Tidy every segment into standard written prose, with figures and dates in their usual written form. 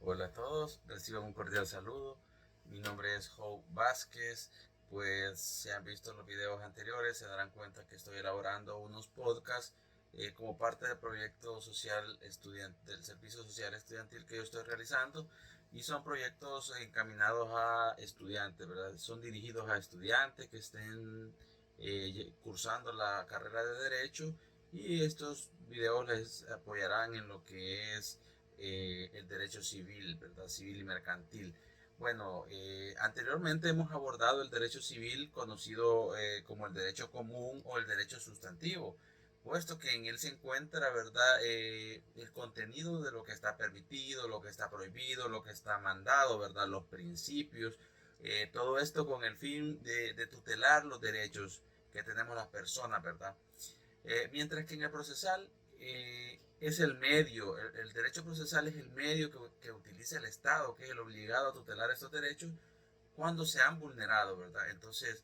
Hola a todos, reciban un cordial saludo. Mi nombre es Hope Vázquez. Pues si han visto los videos anteriores se darán cuenta que estoy elaborando unos podcasts como parte del proyecto social del servicio social estudiantil que yo estoy realizando, y son proyectos encaminados a estudiantes, ¿verdad? Son dirigidos a estudiantes que estén cursando la carrera de Derecho, y estos videos les apoyarán en lo que es el derecho civil, ¿verdad? Civil y mercantil. Bueno, anteriormente hemos abordado el derecho civil conocido como el derecho común o el derecho sustantivo, puesto que en él se encuentra, ¿verdad? El contenido de lo que está permitido, lo que está prohibido, lo que está mandado, ¿verdad? Los principios, todo esto con el fin de tutelar los derechos que tenemos las personas, ¿verdad? Mientras que en el procesal es el medio, el derecho procesal es el medio que utiliza el Estado, que es el obligado a tutelar estos derechos cuando se han vulnerado, ¿verdad? Entonces,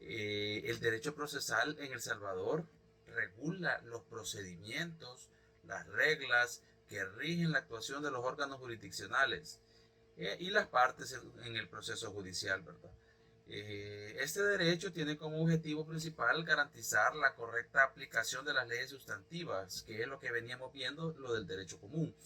el derecho procesal en El Salvador regula los procedimientos, las reglas que rigen la actuación de los órganos jurisdiccionales y las partes en el proceso judicial, ¿verdad? Este derecho tiene como objetivo principal garantizar la correcta aplicación de las leyes sustantivas, que es lo que veníamos viendo, lo del derecho común,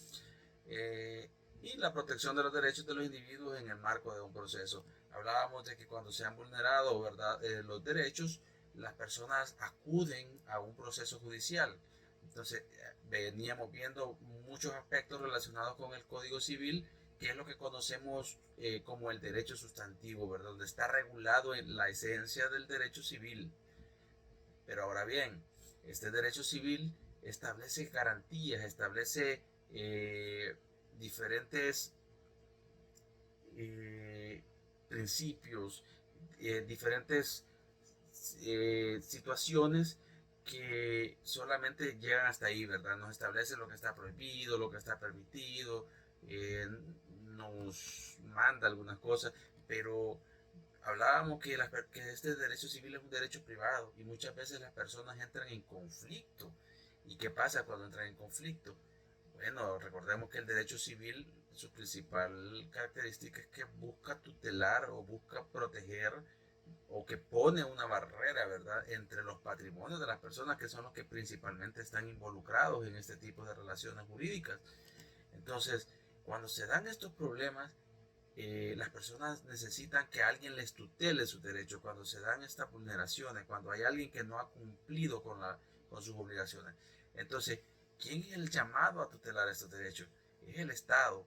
eh, y la protección de los derechos de los individuos en el marco de un proceso. Hablábamos de que cuando se han vulnerado, ¿verdad? Los derechos, las personas acuden a un proceso judicial. Entonces, veníamos viendo muchos aspectos relacionados con el Código Civil, que es lo que conocemos como el derecho sustantivo, ¿verdad? Donde está regulado en la esencia del derecho civil. Pero ahora bien, este derecho civil establece garantías, establece diferentes eh, principios, diferentes situaciones que solamente llegan hasta ahí, ¿verdad? Nos establece lo que está prohibido, lo que está permitido, nos manda algunas cosas, pero hablábamos que este derecho civil es un derecho privado, y muchas veces las personas entran en conflicto. ¿Y qué pasa cuando entran en conflicto? Bueno, recordemos que el derecho civil, su principal característica es que busca tutelar o busca proteger, o que pone una barrera, ¿verdad?, entre los patrimonios de las personas, que son los que principalmente están involucrados en este tipo de relaciones jurídicas. Entonces, cuando se dan estos problemas, las personas necesitan que alguien les tutele sus derechos. Cuando se dan estas vulneraciones, cuando hay alguien que no ha cumplido con sus obligaciones, entonces, ¿quién es el llamado a tutelar estos derechos? Es el Estado.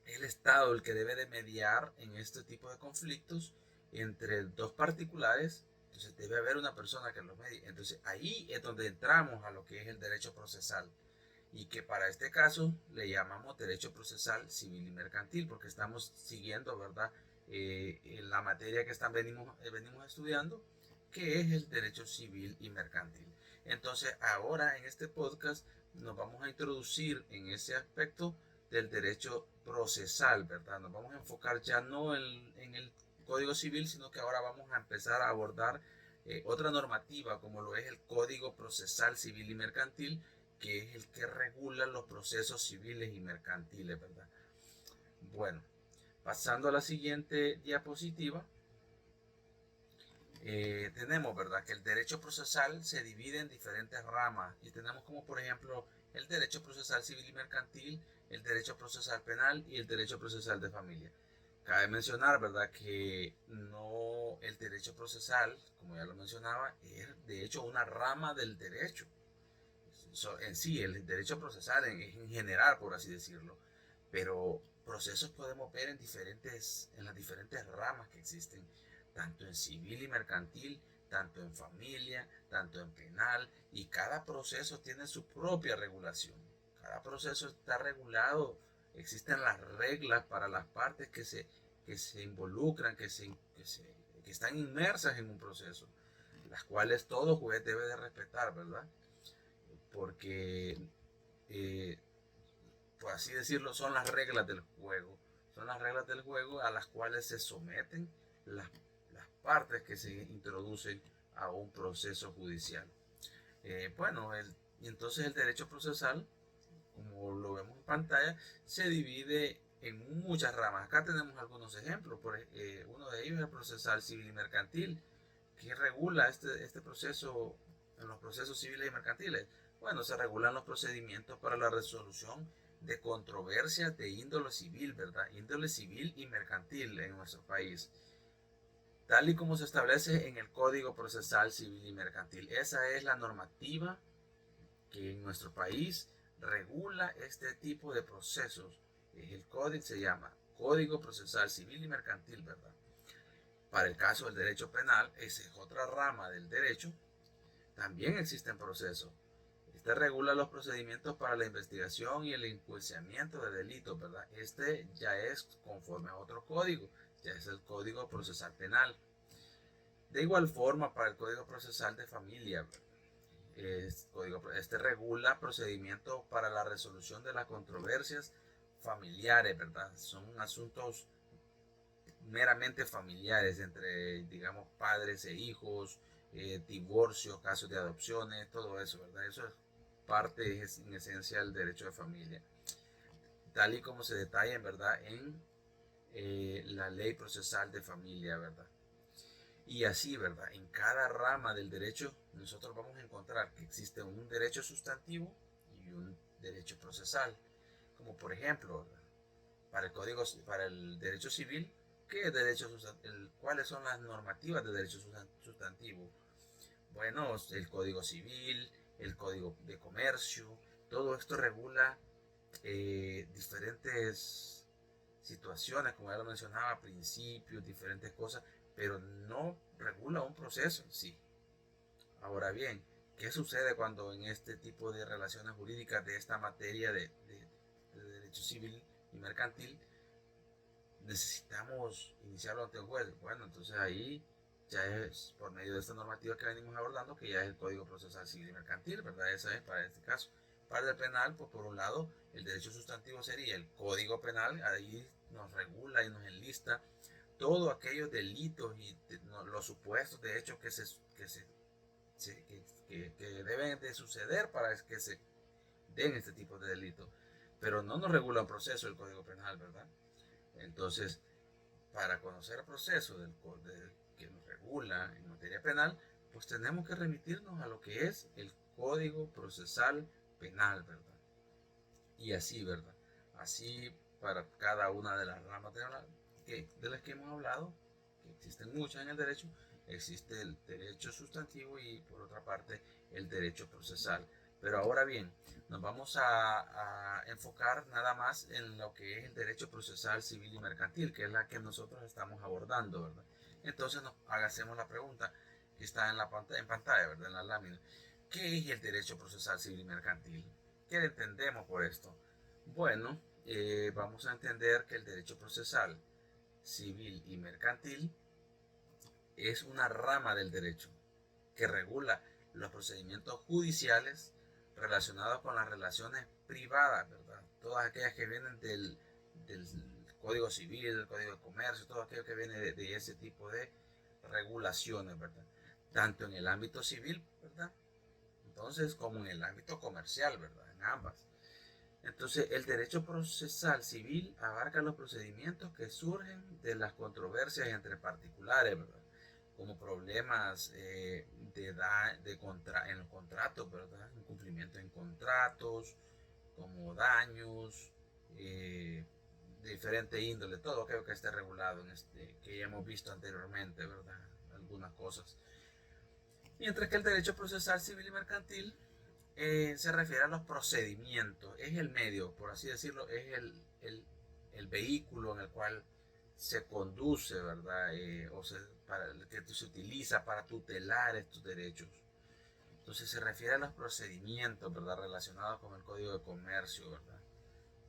Es el Estado el que debe de mediar en este tipo de conflictos entre dos particulares. Entonces debe haber una persona que los medie. Entonces ahí es donde entramos a lo que es el derecho procesal, y que para este caso le llamamos derecho procesal civil y mercantil, porque estamos siguiendo, ¿verdad? En la materia que venimos estudiando, que es el derecho civil y mercantil. Entonces ahora en este podcast nos vamos a introducir en ese aspecto del derecho procesal, ¿verdad? Nos vamos a enfocar ya no en el Código Civil, sino que ahora vamos a empezar a abordar otra normativa, como lo es el Código Procesal Civil y Mercantil, que es el que regula los procesos civiles y mercantiles, ¿verdad? Bueno, pasando a la siguiente diapositiva, tenemos, ¿verdad?, que el derecho procesal se divide en diferentes ramas, y tenemos como por ejemplo el derecho procesal civil y mercantil, el derecho procesal penal y el derecho procesal de familia. Cabe mencionar, ¿verdad?, que no, el derecho procesal, como ya lo mencionaba, es de hecho una rama del derecho en sí, el derecho procesal en general, por así decirlo. Pero procesos podemos ver en las diferentes ramas que existen, tanto en civil y mercantil, tanto en familia, tanto en penal, y cada proceso tiene su propia regulación. Cada proceso está regulado, existen las reglas para las partes que se involucran, que están inmersas en un proceso, las cuales todo juez debe de respetar, ¿verdad? Porque, eh, por así decirlo, son las reglas del juego. Son las reglas del juego a las cuales se someten las, las partes que se introducen a un proceso judicial. Bueno, y entonces el derecho procesal, como lo vemos en pantalla, se divide en muchas ramas. Acá tenemos algunos ejemplos. Uno de ellos es el procesal civil y mercantil, que regula este proceso en los procesos civiles y mercantiles. Bueno, se regulan los procedimientos para la resolución de controversias de índole civil, ¿verdad? Índole civil y mercantil en nuestro país, tal y como se establece en el Código Procesal Civil y Mercantil. Esa es la normativa que en nuestro país regula este tipo de procesos. El código se llama Código Procesal Civil y Mercantil, ¿verdad? Para el caso del derecho penal, esa es otra rama del derecho, también existen procesos. Este regula los procedimientos para la investigación y el enjuiciamiento de delitos, ¿verdad? Este ya es conforme a otro código, ya es el Código Procesal Penal. De igual forma, para el Código Procesal de Familia, este regula procedimientos para la resolución de las controversias familiares, ¿verdad? Son asuntos meramente familiares entre, digamos, padres e hijos, divorcio, casos de adopciones, todo eso, ¿verdad? Eso es parte, es en esencia el derecho de familia, tal y como se detalla, en verdad, en la ley procesal de familia, ¿verdad? Y así, ¿verdad? En cada rama del derecho nosotros vamos a encontrar que existe un derecho sustantivo y un derecho procesal. Como por ejemplo, ¿verdad? Para el derecho civil, ¿cuáles son las normativas de derecho sustantivo? Bueno, el Código Civil, el Código de Comercio, todo esto regula diferentes situaciones, como ya lo mencionaba, principios, diferentes cosas, pero no regula un proceso en sí. Ahora bien, ¿qué sucede cuando en este tipo de relaciones jurídicas de esta materia de derecho civil y mercantil necesitamos iniciarlo ante un juez? Bueno, entonces ahí ya es por medio de esta normativa que venimos abordando, que ya es el Código Procesal Civil y Mercantil, ¿verdad? Esa es para este caso. Para el penal, pues por un lado, el derecho sustantivo sería el Código Penal, ahí nos regula y nos enlista todos aquellos delitos y los supuestos de hechos que deben de suceder para que se den este tipo de delitos. Pero no nos regula un proceso el Código Penal, ¿verdad? Entonces, para conocer el proceso que nos regula en materia penal, pues tenemos que remitirnos a lo que es el Código Procesal Penal, ¿verdad? Y así, ¿verdad? Así para cada una de las ramas de las que hemos hablado, que existen muchas en el derecho, existe el derecho sustantivo y por otra parte el derecho procesal. Pero ahora bien, nos vamos a enfocar nada más en lo que es el derecho procesal civil y mercantil, que es la que nosotros estamos abordando, ¿verdad? Entonces hacemos la pregunta que está en pantalla, ¿verdad? En la lámina. ¿Qué es el derecho procesal civil y mercantil? ¿Qué entendemos por esto? Bueno, vamos a entender que el derecho procesal civil y mercantil es una rama del derecho que regula los procedimientos judiciales relacionados con las relaciones privadas, ¿verdad? Todas aquellas que vienen del Código Civil, del Código de Comercio, todo aquello que viene de ese tipo de regulaciones, ¿verdad? Tanto en el ámbito civil, ¿verdad? Entonces, como en el ámbito comercial, ¿verdad? En ambas. Entonces, el derecho procesal civil abarca los procedimientos que surgen de las controversias entre particulares, ¿verdad? Como problemas en los contratos, ¿verdad? Incumplimiento en contratos, como daños, de diferente índole, todo aquello que esté regulado, que ya hemos visto anteriormente, ¿verdad? Algunas cosas. Mientras que el derecho procesal civil y mercantil se refiere a los procedimientos, es el medio, por así decirlo, es el vehículo en el cual se conduce, ¿verdad? Que se utiliza para tutelar estos derechos. Entonces se refiere a los procedimientos, ¿verdad? Relacionados con el Código de Comercio, ¿verdad?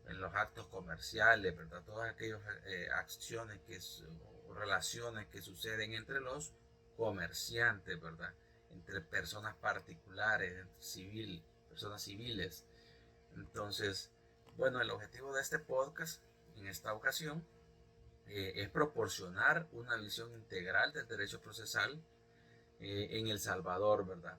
En los actos comerciales, ¿verdad? Todas aquellas acciones o relaciones que suceden entre los comerciantes, ¿verdad? Entre personas particulares, entre personas civiles. Entonces, bueno, el objetivo de este podcast en esta ocasión es proporcionar una visión integral del derecho procesal en El Salvador, ¿verdad?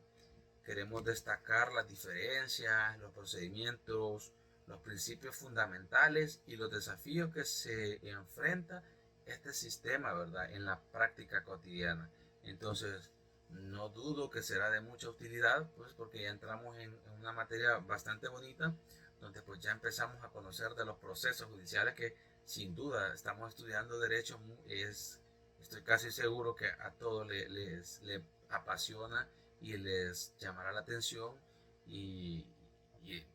Queremos destacar las diferencias, los procedimientos, los principios fundamentales y los desafíos que se enfrenta este sistema, ¿verdad?, en la práctica cotidiana. Entonces, no dudo que será de mucha utilidad, pues porque ya entramos en una materia bastante bonita, donde pues ya empezamos a conocer de los procesos judiciales que sin duda estamos estudiando derecho. Estoy casi seguro que a todos les apasiona y les llamará la atención, y,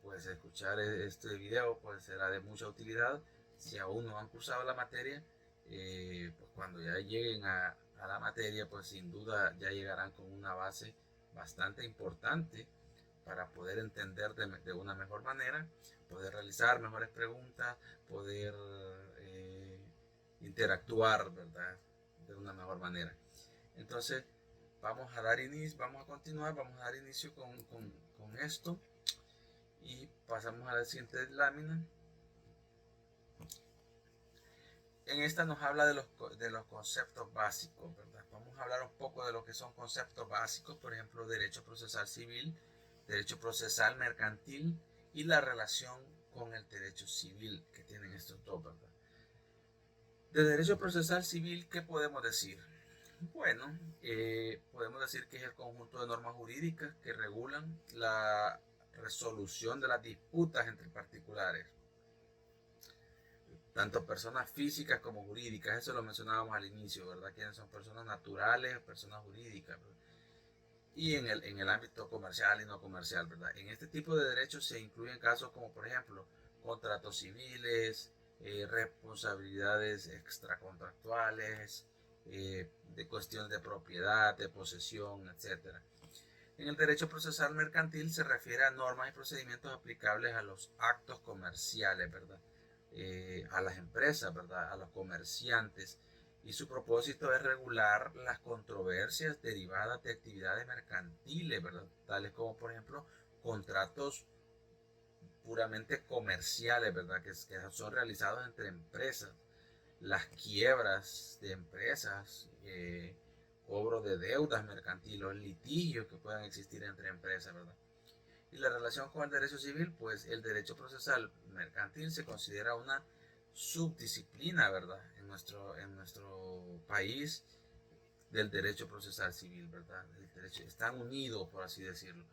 pues escuchar este video pues será de mucha utilidad. Si aún no han cursado la materia, pues cuando ya lleguen a la materia, pues sin duda ya llegarán con una base bastante importante para poder entender de una mejor manera, poder realizar mejores preguntas, poder interactuar, ¿verdad?, de una mejor manera. Entonces, vamos a continuar, vamos a dar inicio con esto y pasamos a la siguiente lámina. En esta nos habla de los conceptos básicos, ¿verdad? Vamos a hablar un poco de lo que son conceptos básicos, por ejemplo, derecho procesal civil, derecho procesal mercantil y la relación con el derecho civil que tienen estos dos, ¿verdad? De derecho procesal civil, ¿qué podemos decir? Bueno, podemos decir que es el conjunto de normas jurídicas que regulan la resolución de las disputas entre particulares, tanto personas físicas como jurídicas. Eso lo mencionábamos al inicio, ¿verdad? ¿Quiénes son personas naturales, personas jurídicas, ¿verdad? Y en el ámbito comercial y no comercial, ¿verdad? En este tipo de derechos se incluyen casos como, por ejemplo, contratos civiles, responsabilidades extracontractuales, de cuestiones de propiedad, de posesión, etc. En el derecho procesal mercantil se refiere a normas y procedimientos aplicables a los actos comerciales, ¿verdad? A las empresas, ¿verdad?, a los comerciantes, y su propósito es regular las controversias derivadas de actividades mercantiles, ¿verdad?, tales como, por ejemplo, contratos puramente comerciales, ¿verdad?, que son realizados entre empresas, las quiebras de empresas, cobro de deudas mercantiles, litigios que puedan existir entre empresas, ¿verdad? Y la relación con el derecho civil, pues el derecho procesal mercantil se considera una subdisciplina, ¿verdad?, en nuestro país, del derecho procesal civil, ¿verdad? Están unidos, por así decirlo,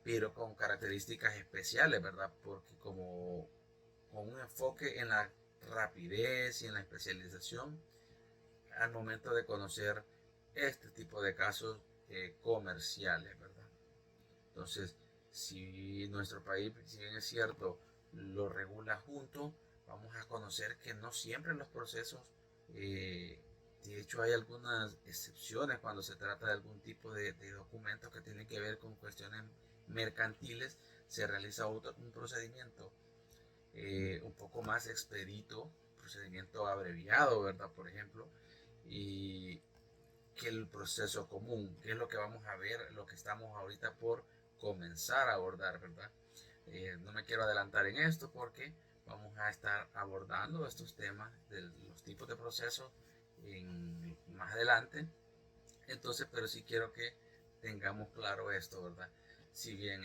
pero con características especiales, ¿verdad? Porque con un enfoque en la rapidez y en la especialización al momento de conocer este tipo de casos comerciales, ¿verdad? Entonces, si nuestro país, si bien es cierto, lo regula junto, vamos a conocer que no siempre los procesos, de hecho hay algunas excepciones cuando se trata de algún tipo de documentos que tienen que ver con cuestiones mercantiles, se realiza un procedimiento un poco más expedito, procedimiento abreviado, ¿verdad?, por ejemplo, y que el proceso común, que es lo que vamos a ver, lo que estamos ahorita por comenzar a abordar, ¿verdad? No me quiero adelantar en esto porque vamos a estar abordando estos temas de los tipos de procesos más adelante. Entonces, pero sí quiero que tengamos claro esto, ¿verdad? Si bien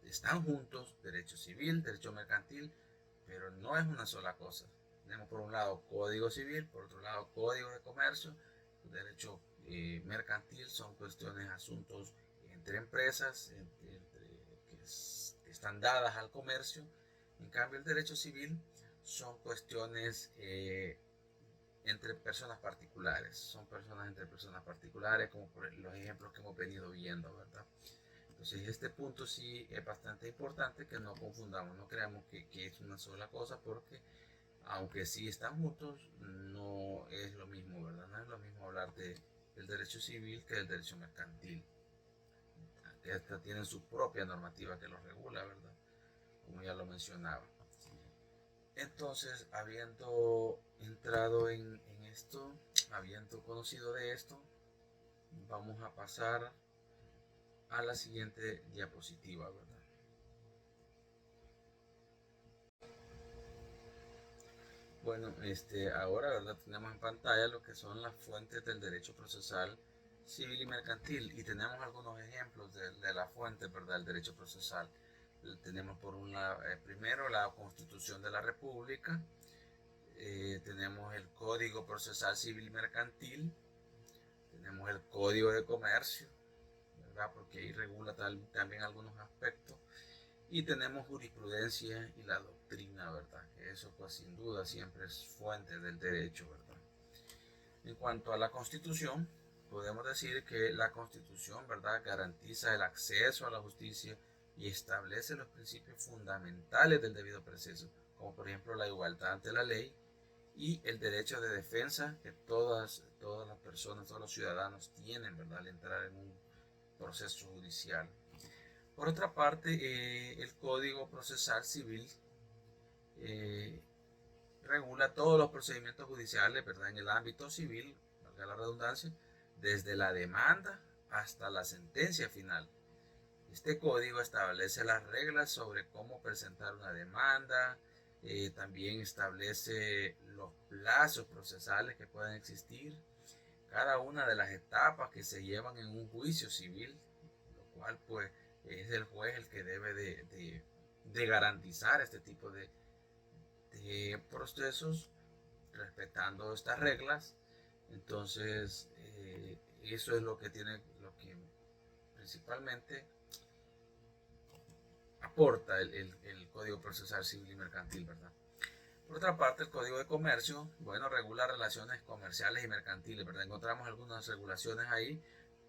están juntos, derecho civil, derecho mercantil, pero no es una sola cosa. Tenemos por un lado código civil, por otro lado código de comercio, derecho mercantil son cuestiones, asuntos entre empresas, que están dadas al comercio. En cambio, el derecho civil son cuestiones entre personas particulares, son personas entre personas particulares, como por los ejemplos que hemos venido viendo, ¿verdad? Entonces, este punto sí es bastante importante que no confundamos, no creamos que es una sola cosa, porque aunque sí están juntos, no es lo mismo, ¿verdad? No es lo mismo hablar del derecho civil que del derecho mercantil, que hasta tienen su propia normativa que los regula, ¿verdad? Como ya lo mencionaba. Entonces, habiendo entrado en esto, habiendo conocido de esto, vamos a pasar a la siguiente diapositiva, ¿verdad? Bueno, ahora, ¿verdad?, tenemos en pantalla lo que son las fuentes del derecho procesal civil y mercantil, y tenemos algunos ejemplos de la fuente, ¿verdad?, del derecho procesal. Tenemos por un lado, primero la Constitución de la República, tenemos el Código Procesal Civil Mercantil, tenemos el Código de Comercio, ¿verdad? Porque ahí regula también algunos aspectos, y tenemos jurisprudencia y la doctrina, ¿verdad? Que eso pues sin duda siempre es fuente del derecho, ¿verdad? En cuanto a la Constitución, podemos decir que la Constitución, ¿verdad?, garantiza el acceso a la justicia y establece los principios fundamentales del debido proceso, como por ejemplo la igualdad ante la ley y el derecho de defensa que todas las personas, todos los ciudadanos tienen, ¿verdad?, al entrar en un proceso judicial. Por otra parte, el Código Procesal Civil eh, regula todos los procedimientos judiciales, ¿verdad?, en el ámbito civil, valga la redundancia, desde la demanda hasta la sentencia final. Este código establece las reglas sobre cómo presentar una demanda, también establece los plazos procesales que pueden existir, cada una de las etapas que se llevan en un juicio civil, lo cual pues es el juez el que debe de garantizar este tipo de procesos respetando estas reglas. Entonces eso es lo que principalmente aporta el Código Procesal Civil y Mercantil, ¿verdad? Por otra parte, el Código de Comercio, bueno, regula relaciones comerciales y mercantiles, ¿verdad? Encontramos algunas regulaciones ahí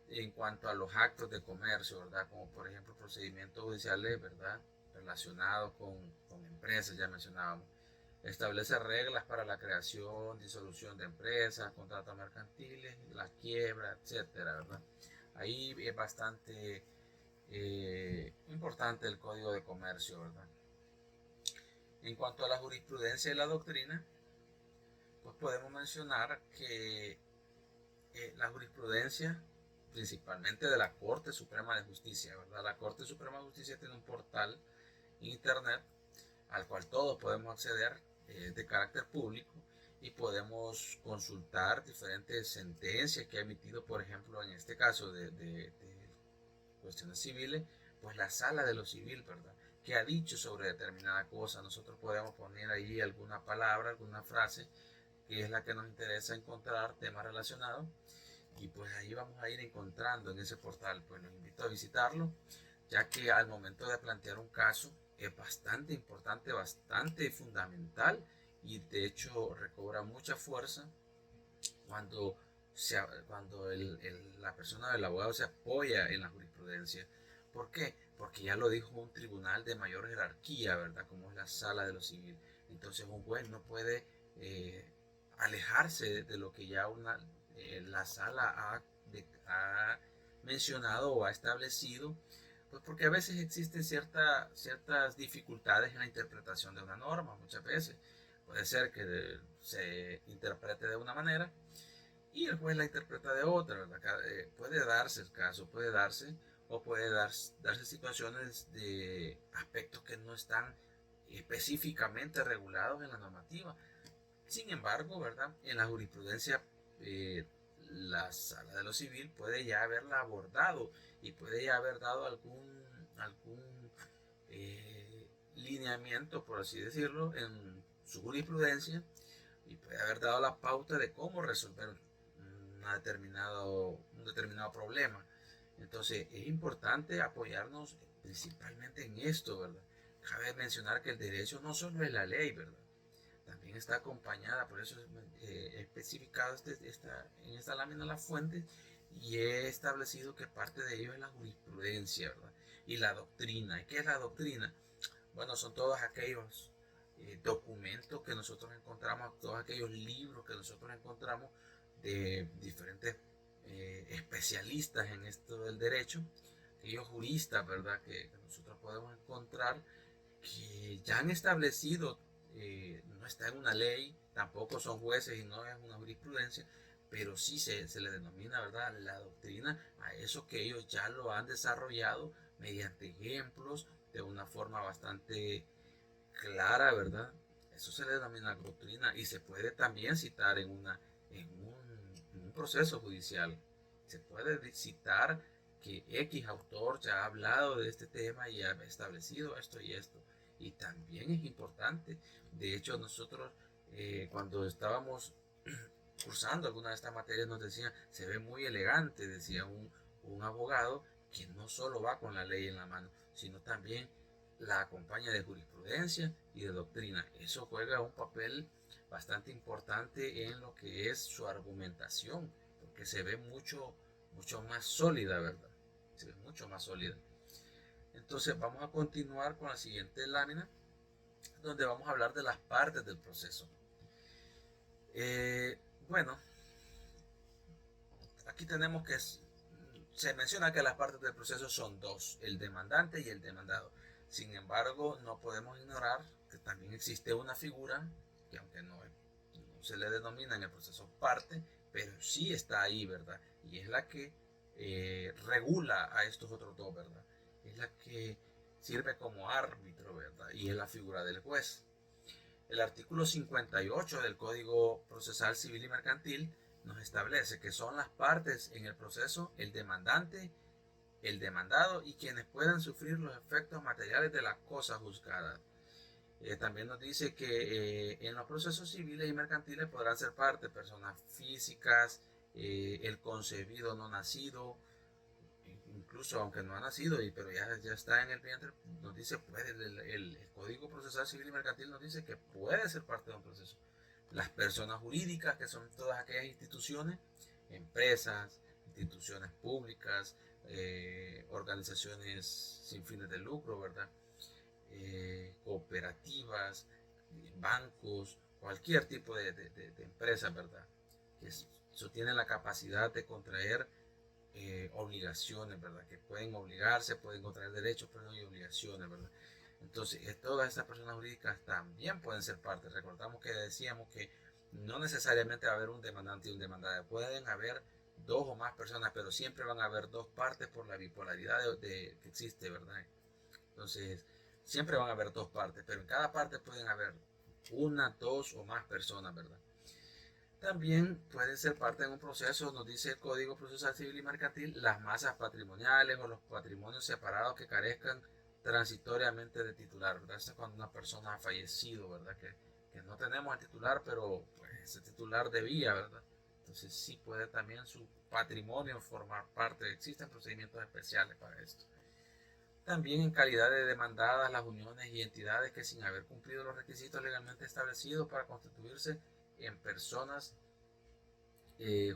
en cuanto a los actos de comercio, ¿verdad? Como por ejemplo procedimientos judiciales, ¿verdad?, relacionados con empresas, ya mencionábamos. Establece reglas para la creación, disolución de empresas, contratos mercantiles, la quiebra, etcétera, ¿verdad? Ahí es bastante importante el Código de Comercio, ¿verdad? En cuanto a la jurisprudencia y la doctrina, pues podemos mencionar que la jurisprudencia, principalmente de la Corte Suprema de Justicia, ¿verdad? La Corte Suprema de Justicia tiene un portal en internet al cual todos podemos acceder, de carácter público, y podemos consultar diferentes sentencias que ha emitido, por ejemplo, en este caso de cuestiones civiles, pues la sala de lo civil, ¿verdad?, que ha dicho sobre determinada cosa. Nosotros podemos poner ahí alguna palabra, alguna frase, que es la que nos interesa encontrar, temas relacionados, y pues ahí vamos a ir encontrando en ese portal. Pues los invito a visitarlo, ya que al momento de plantear un caso es bastante importante, bastante fundamental, y de hecho recobra mucha fuerza cuando, la persona del abogado se apoya en la jurisprudencia. ¿Por qué? Porque ya lo dijo un tribunal de mayor jerarquía, ¿verdad?, como es la sala de lo civil. Entonces un juez no puede alejarse de lo que ya la sala ha mencionado o ha establecido, pues porque a veces existen ciertas dificultades en la interpretación de una norma. Muchas veces puede ser que se interprete de una manera y el juez la interpreta de otra, ¿verdad? Puede darse el caso, puede darse, o puede darse situaciones de aspectos que no están específicamente regulados en la normativa. Sin embargo, ¿verdad?, en la jurisprudencia, la sala de lo civil puede ya haberla abordado y puede ya haber dado algún lineamiento, por así decirlo, en su jurisprudencia, y puede haber dado la pauta de cómo resolver un determinado problema. Entonces es importante apoyarnos principalmente en esto, ¿verdad? Cabe mencionar que el derecho no solo es la ley, ¿verdad?, también está acompañada, por eso he especificado en esta lámina las fuentes, y he establecido que parte de ello es la jurisprudencia, ¿verdad?, y la doctrina. ¿Y qué es la doctrina? Bueno, son todos aquellos documentos que nosotros encontramos, todos aquellos libros que nosotros encontramos de diferentes especialistas en esto del derecho, aquellos juristas, ¿verdad?, que nosotros podemos encontrar, que ya han establecido, no está en una ley, tampoco son jueces y no es una jurisprudencia, pero sí se le denomina, ¿verdad?, la doctrina a eso que ellos ya lo han desarrollado mediante ejemplos de una forma bastante clara, ¿verdad? Eso se le denomina doctrina, y se puede también citar en un proceso judicial. Se puede citar que X autor ya ha hablado de este tema y ha establecido esto y esto. Y también es importante. De hecho, nosotros cuando estábamos cursando alguna de estas materias nos decían, se ve muy elegante, decía un abogado, que no solo va con la ley en la mano, sino también la acompaña de jurisprudencia y de doctrina. Eso juega un papel bastante importante en lo que es su argumentación, porque se ve mucho más sólida, ¿verdad? Se ve mucho más sólida. Entonces vamos a continuar con la siguiente lámina, donde vamos a hablar de las partes del proceso. Bueno, aquí tenemos que se menciona que las partes del proceso son dos, el demandante y el demandado. Sin embargo, no podemos ignorar que también existe una figura que aunque no se le denomina en el proceso parte, pero sí está ahí, ¿verdad? Y es la que regula a estos otros dos, ¿verdad? Es la que sirve como árbitro, ¿verdad? Y es la figura del juez. El artículo 58 del Código Procesal Civil y Mercantil nos establece que son las partes en el proceso el demandante, el demandado y quienes puedan sufrir los efectos materiales de la cosa juzgada. También nos dice que en los procesos civiles y mercantiles podrán ser parte personas físicas, el concebido no nacido, incluso aunque no ha nacido, pero ya está en el vientre, nos dice, el Código Procesal Civil y Mercantil nos dice que puede ser parte de un proceso. Las personas jurídicas, que son todas aquellas instituciones, empresas, instituciones públicas, organizaciones sin fines de lucro, ¿verdad? Cooperativas, bancos, cualquier tipo de empresa, ¿verdad? Que tienen la capacidad de contraer obligaciones, ¿verdad? Que pueden obligarse, pueden contraer derechos, pero no hay obligaciones, ¿verdad? Entonces, todas estas personas jurídicas también pueden ser parte. Recordamos que decíamos que no necesariamente va a haber un demandante y un demandado. Pueden haber dos o más personas, pero siempre van a haber dos partes por la bipolaridad que existe, ¿verdad? Entonces, siempre van a haber dos partes, pero en cada parte pueden haber una, dos o más personas, ¿verdad? También pueden ser parte de un proceso, nos dice el Código Procesal Civil y Mercantil, las masas patrimoniales o los patrimonios separados que carezcan transitoriamente de titular, ¿verdad? Esto es cuando una persona ha fallecido, ¿verdad? Que no tenemos el titular, pero pues, ese titular debía, ¿verdad? Entonces sí puede también su patrimonio formar parte, existen procedimientos especiales para esto. También en calidad de demandadas las uniones y entidades que sin haber cumplido los requisitos legalmente establecidos para constituirse en personas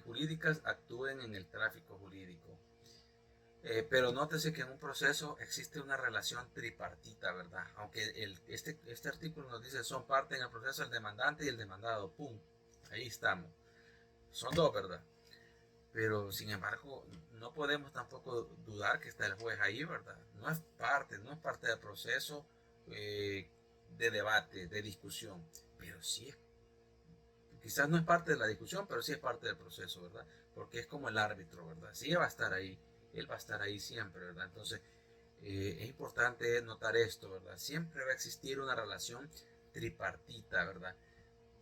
jurídicas actúen en el tráfico jurídico. Pero nótese que en un proceso existe una relación tripartita, ¿verdad? Aunque este artículo nos dice son parte en el proceso el demandante y el demandado, ¡pum! Ahí estamos. Son dos, ¿verdad? Pero sin embargo, no podemos tampoco dudar que está el juez ahí, ¿verdad? No es parte del proceso de debate, de discusión, pero sí es, quizás no es parte de la discusión, pero sí es parte del proceso, ¿verdad? Porque es como el árbitro, ¿verdad? Sí va a estar ahí, él va a estar ahí siempre, ¿verdad? Entonces, es importante notar esto, ¿verdad? Siempre va a existir una relación tripartita, ¿verdad?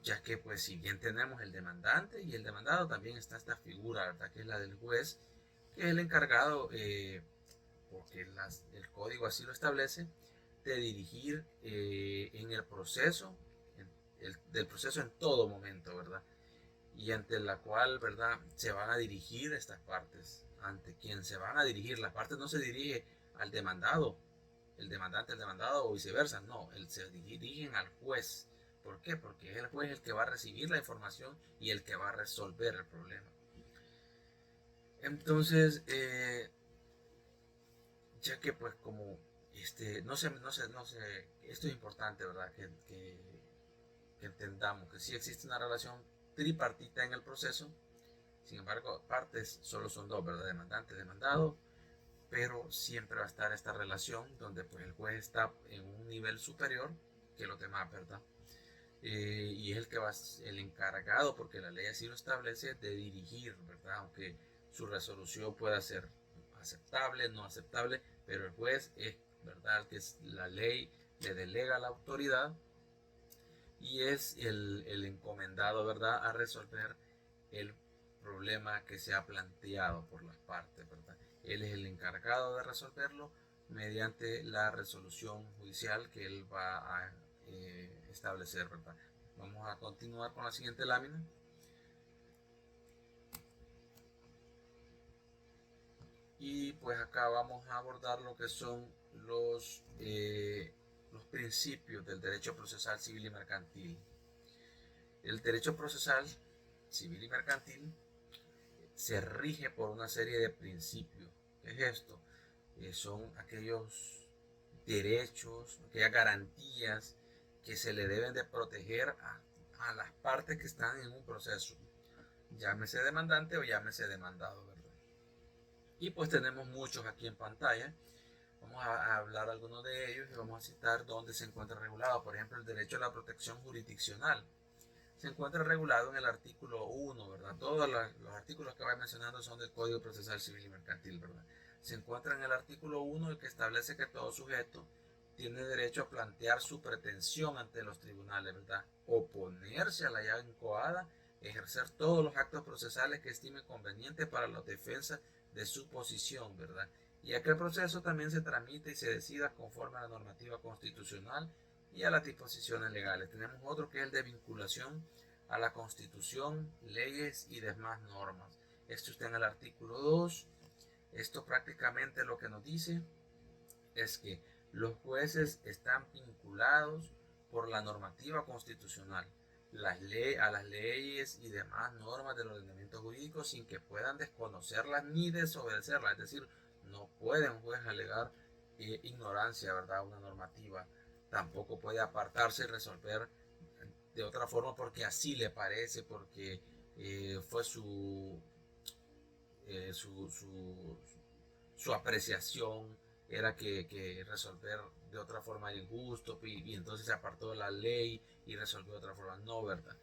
Ya que pues si bien tenemos el demandante y el demandado, también está esta figura, ¿verdad? Que es la del juez, que es el encargado, porque el código así lo establece, de dirigir en el proceso, del proceso en todo momento, ¿verdad? Y ante la cual, ¿verdad? Se van a dirigir estas partes, ante quien se van a dirigir. Las partes no se dirige al demandado, el demandante al demandado o viceversa, no, se dirigen al juez. ¿Por qué? Porque es el juez el que va a recibir la información y el que va a resolver el problema. Entonces, ya que pues como no sé, esto es importante, ¿verdad? Que entendamos que sí existe una relación tripartita en el proceso, sin embargo, partes solo son dos, ¿verdad? Demandante, demandado, pero siempre va a estar esta relación donde pues el juez está en un nivel superior que los demás, ¿verdad? Y es el que va, el encargado, porque la ley así lo establece, de dirigir, ¿verdad? Aunque su resolución pueda ser aceptable, no aceptable, pero el juez es, ¿verdad? Que es la ley le delega la autoridad y es el encomendado, ¿verdad?, a resolver el problema que se ha planteado por las partes, ¿verdad? Él es el encargado de resolverlo mediante la resolución judicial que él va a establecer, ¿verdad? Vamos a continuar con la siguiente lámina. Y pues acá vamos a abordar lo que son los principios del derecho procesal civil y mercantil. El derecho procesal civil y mercantil se rige por una serie de principios. ¿Qué es esto? Son aquellos derechos, aquellas garantías que se le deben de proteger a las partes que están en un proceso, llámese demandante o llámese demandado, ¿verdad? Y pues tenemos muchos aquí en pantalla. Vamos a hablar algunos de ellos y vamos a citar dónde se encuentra regulado. Por ejemplo, el derecho a la protección jurisdiccional se encuentra regulado en el artículo 1, ¿verdad? Todos los artículos que voy mencionando son del Código Procesal Civil y Mercantil, ¿verdad? Se encuentra en el artículo 1, el que establece que todo sujeto tiene derecho a plantear su pretensión ante los tribunales, ¿verdad? Oponerse a la llave incoada, ejercer todos los actos procesales que estime conveniente para la defensa de su posición, ¿verdad? Y aquel proceso también se tramite y se decida conforme a la normativa constitucional y a las disposiciones legales. Tenemos otro que es el de vinculación a la Constitución, leyes y demás normas. Esto está en el artículo 2. Esto prácticamente lo que nos dice es que los jueces están vinculados por la normativa constitucional, a las leyes y demás normas del ordenamiento jurídico sin que puedan desconocerlas ni desobedecerlas. Es decir, no puede un juez alegar ignorancia, ¿verdad?, una normativa. Tampoco puede apartarse y resolver de otra forma porque así le parece, porque fue su apreciación era que resolver de otra forma era injusto y entonces se apartó de la ley y resolvió de otra forma. No, ¿verdad?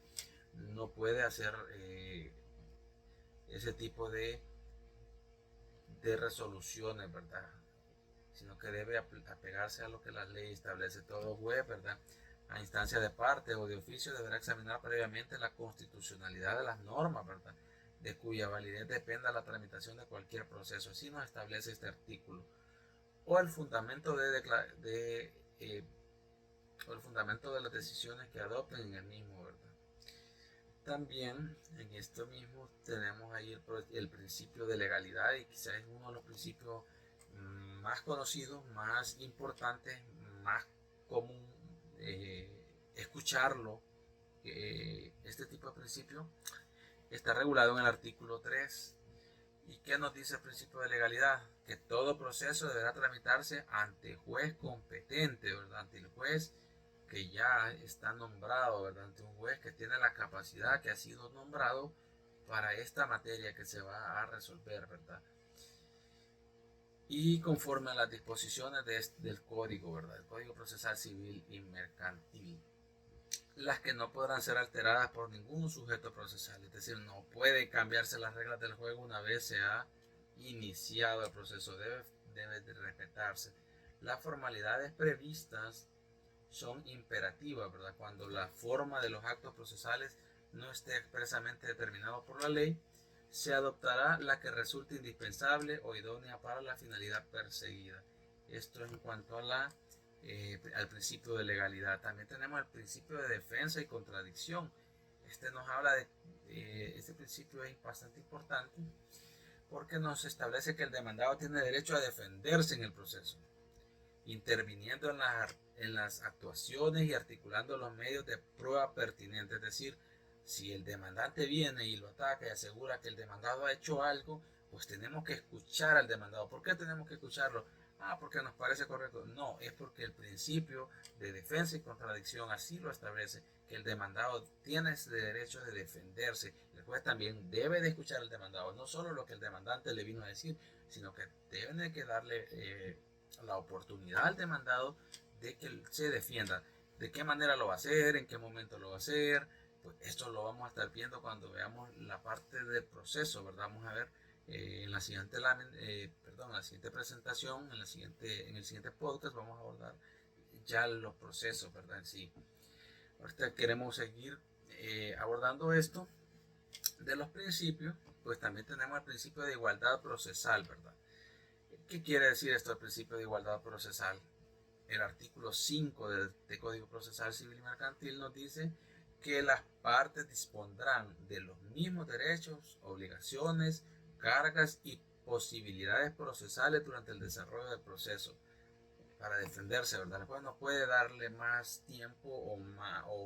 No puede hacer ese tipo de resoluciones, ¿verdad? Sino que debe apegarse a lo que la ley establece. Todo juez, ¿verdad?, a instancia de parte o de oficio, deberá examinar previamente la constitucionalidad de las normas, ¿verdad?, de cuya validez dependa la tramitación de cualquier proceso. Así nos establece este artículo. O el fundamento o el fundamento de las decisiones que adopten en el mismo, ¿verdad? También en esto mismo tenemos ahí el principio de legalidad, y quizás es uno de los principios más conocidos, más importantes, más común escucharlo. Este tipo de principio está regulado en el artículo 3. ¿Y qué nos dice el principio de legalidad? Que todo proceso deberá tramitarse ante juez competente, ¿verdad?, ante el juez que ya está nombrado, ¿verdad?, ante un juez que tiene la capacidad, que ha sido nombrado para esta materia que se va a resolver, ¿verdad? Y conforme a las disposiciones del código, ¿verdad?, el Código Procesal Civil y Mercantil, las que no podrán ser alteradas por ningún sujeto procesal. Es decir, no puede cambiarse las reglas del juego una vez se ha iniciado el proceso. Debe de respetarse. Las formalidades previstas son imperativas, ¿verdad? Cuando la forma de los actos procesales no esté expresamente determinado por la ley, se adoptará la que resulte indispensable o idónea para la finalidad perseguida. Esto en cuanto a al principio de legalidad. También tenemos el principio de defensa y contradicción. Este nos habla este principio es bastante importante porque nos establece que el demandado tiene derecho a defenderse en el proceso, interviniendo en las actuaciones y articulando los medios de prueba pertinentes. Es decir, si el demandante viene y lo ataca y asegura que el demandado ha hecho algo, pues tenemos que escuchar al demandado. ¿Por qué tenemos que escucharlo? Porque nos parece correcto. No, es porque el principio de defensa y contradicción así lo establece, que el demandado tiene ese derecho de defenderse. El juez también debe de escuchar al demandado, no solo lo que el demandante le vino a decir, sino que deben de que darle la oportunidad al demandado de que se defienda. ¿De qué manera lo va a hacer? ¿En qué momento lo va a hacer? Pues esto lo vamos a estar viendo cuando veamos la parte del proceso, ¿verdad? Vamos a ver en la siguiente en la siguiente presentación, en el siguiente podcast vamos a abordar ya los procesos, ¿verdad? En sí. Ahorita queremos seguir abordando esto de los principios, pues también tenemos el principio de igualdad procesal, ¿verdad? ¿Qué quiere decir esto del principio de igualdad procesal? El artículo 5 del Código Procesal Civil y Mercantil nos dice que las partes dispondrán de los mismos derechos, obligaciones, cargas y posibilidades procesales durante el desarrollo del proceso para defenderse, ¿verdad? El juez no puede darle más tiempo o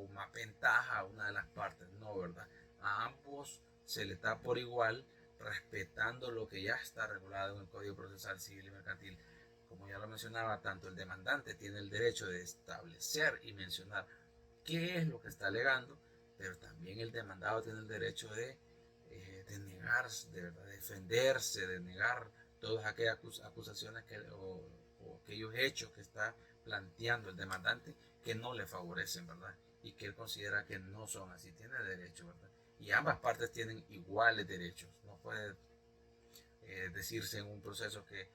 más ventaja a una de las partes, no, ¿verdad? A ambos se les da por igual, respetando lo que ya está regulado en el Código Procesal Civil y Mercantil. Como ya lo mencionaba, tanto el demandante tiene el derecho de establecer y mencionar qué es lo que está alegando, pero también el demandado tiene el derecho de negar, de defenderse, de negar todas aquellas acusaciones o aquellos hechos que está planteando el demandante que no le favorecen, ¿verdad? Y que él considera que no son así, tiene derecho, ¿verdad? Y ambas partes tienen iguales derechos. No puede decirse en un proceso que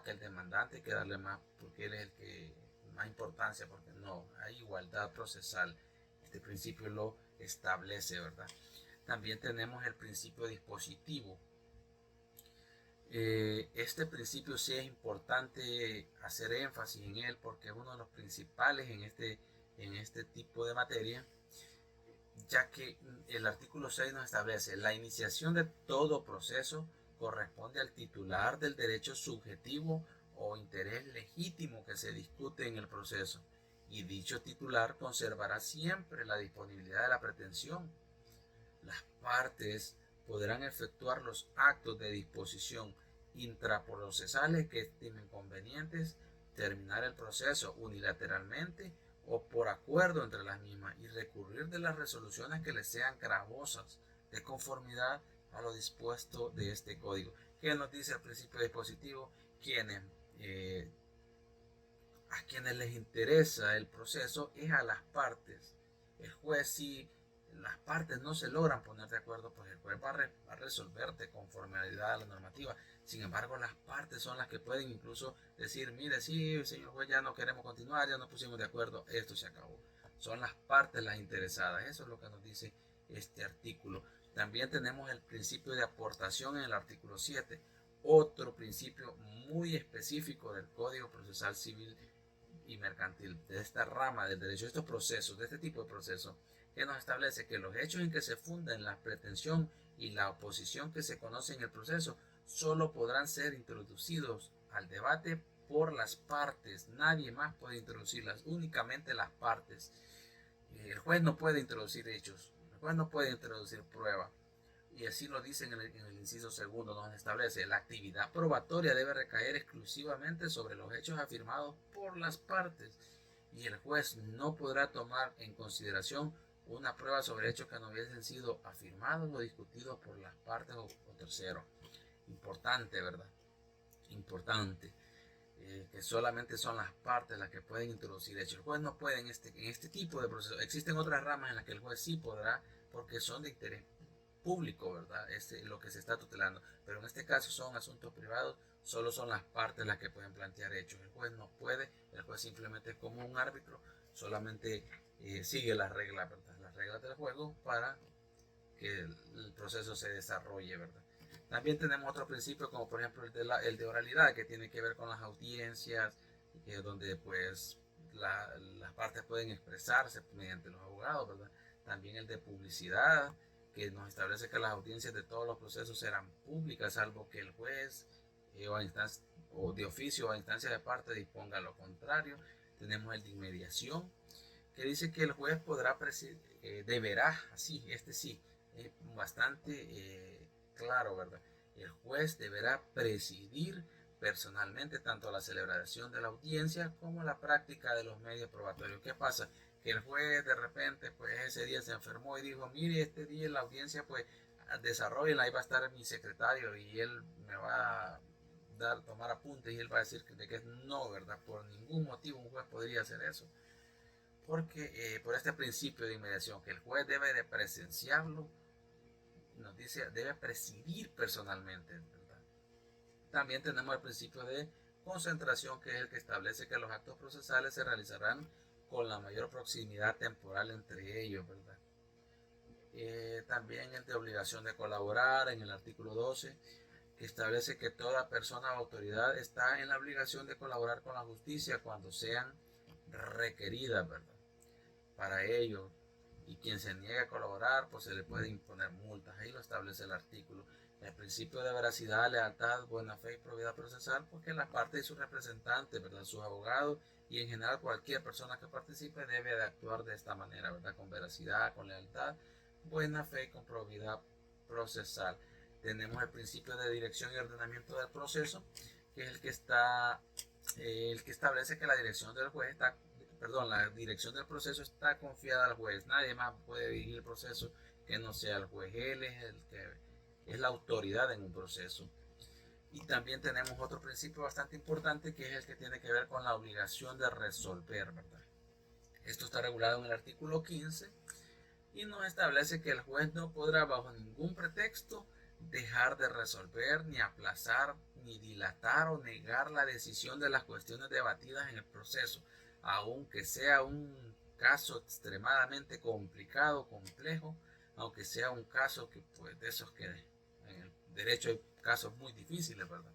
el demandante hay que darle más porque él es el que más importancia, porque no, hay igualdad procesal. Este principio lo establece, ¿verdad? También tenemos el principio dispositivo. Este principio sí es importante hacer énfasis en él porque es uno de los principales en este tipo de materia, ya que el artículo 6 nos establece la iniciación de todo proceso corresponde al titular del derecho subjetivo o interés legítimo que se discute en el proceso, y dicho titular conservará siempre la disponibilidad de la pretensión. Las partes podrán efectuar los actos de disposición intraprocesales que estimen convenientes, terminar el proceso unilateralmente o por acuerdo entre las mismas y recurrir de las resoluciones que les sean gravosas de conformidad a lo dispuesto de este código. ¿Qué nos dice el principio dispositivo? A quienes les interesa el proceso es a las partes. El juez, si las partes no se logran poner de acuerdo, pues el juez va a resolver de conformidad a la normativa. Sin embargo, las partes son las que pueden incluso decir, mire, sí, señor juez, ya no queremos continuar, ya no pusimos de acuerdo, esto se acabó. Son las partes las interesadas. Eso es lo que nos dice este artículo. También tenemos el principio de aportación en el artículo 7, otro principio muy específico del Código Procesal Civil y Mercantil, de esta rama del derecho, de estos procesos, de este tipo de procesos, que nos establece que los hechos en que se funden la pretensión y la oposición que se conoce en el proceso solo podrán ser introducidos al debate por las partes. Nadie más puede introducirlas, únicamente las partes. El juez no puede introducir hechos, el juez no puede introducir pruebas. Y así lo dice en el inciso segundo, nos establece la actividad probatoria debe recaer exclusivamente sobre los hechos afirmados por las partes y el juez no podrá tomar en consideración una prueba sobre hechos que no hubiesen sido afirmados o discutidos por las partes o terceros. Importante, ¿verdad? Importante. Que solamente son las partes las que pueden introducir hechos. El juez no puede en este tipo de procesos. Existen otras ramas en las que el juez sí podrá, porque son de interés público, ¿verdad? Es lo que se está tutelando. Pero en este caso son asuntos privados, solo son las partes las que pueden plantear hechos. El juez no puede, el juez simplemente es como un árbitro, solamente sigue las reglas, ¿verdad? Las reglas del juego para que el proceso se desarrolle, ¿verdad? También tenemos otro principio como por ejemplo el de oralidad, que tiene que ver con las audiencias, donde pues las partes pueden expresarse mediante los abogados, ¿verdad? También el de publicidad, que nos establece que las audiencias de todos los procesos serán públicas, salvo que el juez o de oficio o a instancia de parte disponga lo contrario. Tenemos el de inmediación, que dice que el juez deberá, así, sí, bastante claro, ¿verdad? El juez deberá presidir personalmente tanto la celebración de la audiencia como la práctica de los medios probatorios. ¿Qué pasa? Que el juez de repente, pues ese día se enfermó y dijo, mire, este día en la audiencia, pues desarrollen, ahí va a estar mi secretario y él me va a tomar apuntes y él va a decir que es no, ¿verdad? Por ningún motivo un juez podría hacer eso. Porque por este principio de inmediación, que el juez debe de presenciarlo, nos dice, debe presidir personalmente, ¿verdad? También tenemos el principio de concentración, que es el que establece que los actos procesales se realizarán con la mayor proximidad temporal entre ellos, ¿verdad? También el de obligación de colaborar en el artículo 12, que establece que toda persona o autoridad está en la obligación de colaborar con la justicia cuando sean requeridas, ¿verdad? Para ello, y quien se niegue a colaborar, pues se le puede imponer multas. Ahí lo establece el artículo. El principio de veracidad, lealtad, buena fe y probidad procesal, porque la parte y sus representantes, ¿verdad? Sus abogados y en general cualquier persona que participe debe de actuar de esta manera, ¿verdad? Con veracidad, con lealtad, buena fe y con probidad procesal. Tenemos el principio de dirección y ordenamiento del proceso, que es el que establece que la dirección del juez está, perdón, la dirección del proceso está confiada al juez. Nadie más puede dirigir el proceso que no sea el juez. Él es el que es la autoridad en un proceso. Y también tenemos otro principio bastante importante, que es el que tiene que ver con la obligación de resolver, ¿verdad? Esto está regulado en el artículo 15 y nos establece que el juez no podrá bajo ningún pretexto dejar de resolver, ni aplazar, ni dilatar o negar la decisión de las cuestiones debatidas en el proceso, aunque sea un caso extremadamente complicado, complejo, aunque sea un caso que, pues, de esos que en el derecho hay casos muy difíciles, ¿verdad?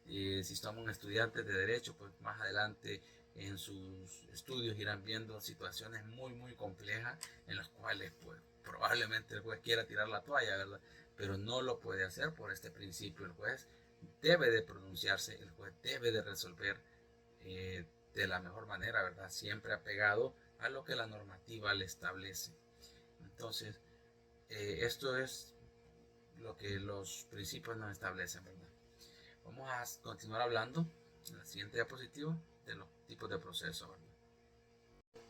Si somos estudiantes de derecho, pues más adelante en sus estudios irán viendo situaciones muy muy complejas en las cuales pues probablemente el juez quiera tirar la toalla, ¿verdad? Pero no lo puede hacer por este principio. El juez debe de pronunciarse, el juez debe de resolver de la mejor manera, ¿verdad? Siempre apegado a lo que la normativa le establece. Entonces, esto es lo que los principios nos establecen, ¿verdad? Vamos a continuar hablando en la siguiente diapositiva de los tipos de procesos, ¿verdad?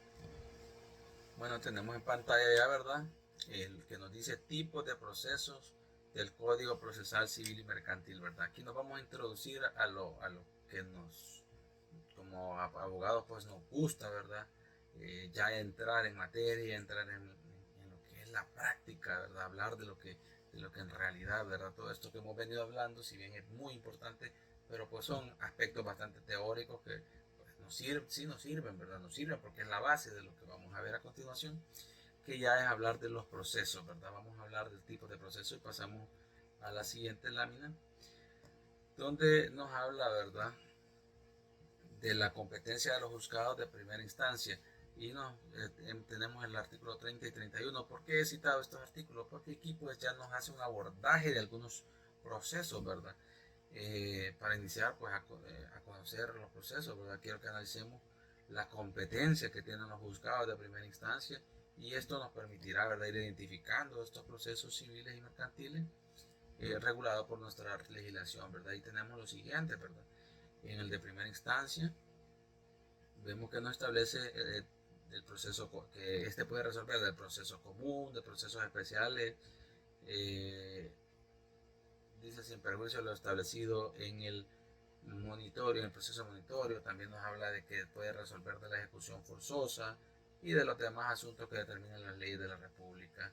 Bueno, tenemos en pantalla ya, ¿verdad? El que nos dice tipos de procesos del Código Procesal Civil y Mercantil, ¿verdad? Aquí nos vamos a introducir a lo que nos, como abogados, pues nos gusta, ¿verdad? Ya entrar en materia, entrar en lo que es la práctica, ¿verdad? Hablar de lo que en realidad, ¿verdad? Todo esto que hemos venido hablando, si bien es muy importante, pero pues son aspectos bastante teóricos que pues, sí nos sirven, ¿verdad? Nos sirven porque es la base de lo que vamos a ver a continuación, que ya es hablar de los procesos, ¿verdad? Vamos a hablar del tipo de proceso y pasamos a la siguiente lámina, donde nos habla, ¿verdad?, de la competencia de los juzgados de primera instancia. Y tenemos el artículo 30 y 31. ¿Por qué he citado estos artículos? Porque aquí pues ya nos hace un abordaje de algunos procesos, ¿verdad? Para iniciar pues a conocer los procesos, ¿verdad? Quiero que analicemos la competencia que tienen los juzgados de primera instancia y esto nos permitirá, ¿verdad?, ir identificando estos procesos civiles y mercantiles regulados por nuestra legislación, ¿verdad? Y tenemos lo siguiente, ¿verdad? En el de primera instancia vemos que nos establece el proceso que este puede resolver del proceso común, de procesos especiales, dice sin perjuicio de lo establecido en el monitorio, en el proceso monitorio. También nos habla de que puede resolver de la ejecución forzosa y de los demás asuntos que determinan las leyes de la República.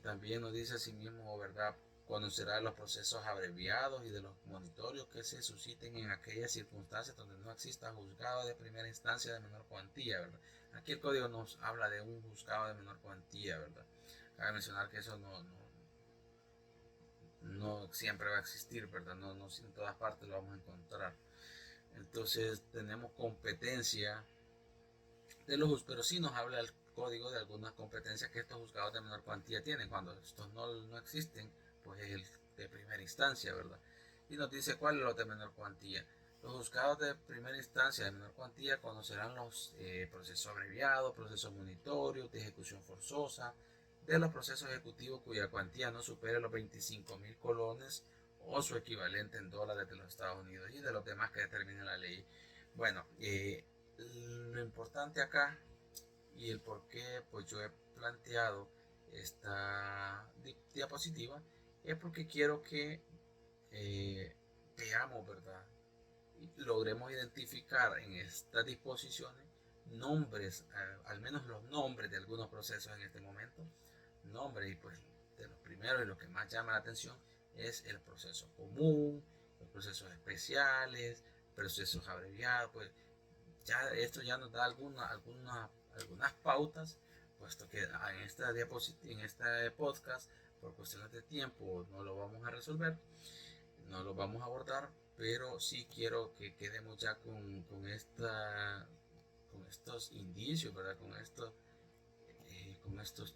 También nos dice asimismo, ¿verdad?, conocerá los procesos abreviados y de los monitorios que se susciten en aquellas circunstancias donde no exista juzgado de primera instancia de menor cuantía, ¿verdad? Aquí el código nos habla de un juzgado de menor cuantía, ¿verdad? Cabe mencionar que eso no siempre va a existir, ¿verdad? No en todas partes lo vamos a encontrar. Entonces tenemos competencia de los juzgados, pero sí nos habla el código de algunas competencias que estos juzgados de menor cuantía tienen. Cuando estos no existen, pues es el de primera instancia, ¿verdad? Y nos dice cuál es los de menor cuantía. Los juzgados de primera instancia de menor cuantía conocerán los procesos abreviados, procesos monitorios, de ejecución forzosa, de los procesos ejecutivos cuya cuantía no supere los 25.000 colones o su equivalente en dólares de los Estados Unidos y de los demás que determine la ley. Bueno, lo importante acá y el por qué pues yo he planteado esta diapositiva es porque quiero que veamos, ¿verdad?, y logremos identificar en estas disposiciones nombres, al menos los nombres de algunos procesos en este momento, nombres, y pues de los primeros y lo que más llama la atención es el proceso común, los procesos especiales, procesos abreviados. Pues ya esto ya nos da algunas pautas, puesto que en esta diapositiva, en este podcast por cuestiones de tiempo no lo vamos a resolver, no lo vamos a abordar, pero sí quiero que quedemos ya con estos indicios, ¿verdad? Con estos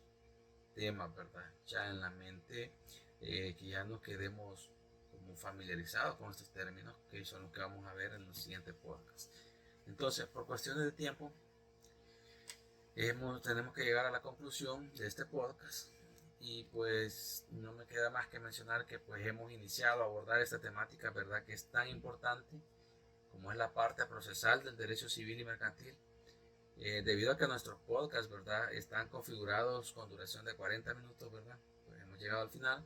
temas, ¿verdad? Ya en la mente, que ya nos quedemos como familiarizados con estos términos, que son los que vamos a ver en los siguientes podcasts. Entonces, por cuestiones de tiempo, tenemos que llegar a la conclusión de este podcast y pues no me queda más que mencionar que pues hemos iniciado a abordar esta temática, ¿verdad? Que es tan importante como es la parte procesal del derecho civil y mercantil. Debido a que nuestros podcasts, ¿verdad? Están configurados con duración de 40 minutos, ¿verdad? Pues hemos llegado al final.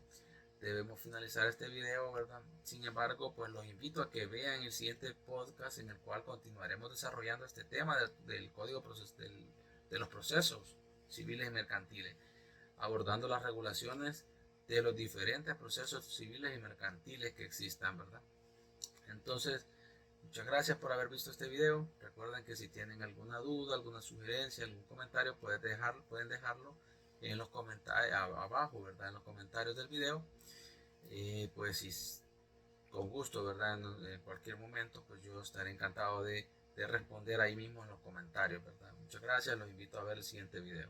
Debemos finalizar este video, ¿verdad? Sin embargo, pues los invito a que vean el siguiente podcast en el cual continuaremos desarrollando este tema del código de los procesos civiles y mercantiles, abordando las regulaciones de los diferentes procesos civiles y mercantiles que existan, ¿verdad? Entonces, muchas gracias por haber visto este video. Recuerden que si tienen alguna duda, alguna sugerencia, algún comentario, pueden dejarlo en los comentarios abajo, ¿verdad? En los comentarios del video. Pues si con gusto, ¿verdad? En cualquier momento, pues yo estaré encantado de responder ahí mismo en los comentarios, ¿verdad? Muchas gracias, los invito a ver el siguiente video.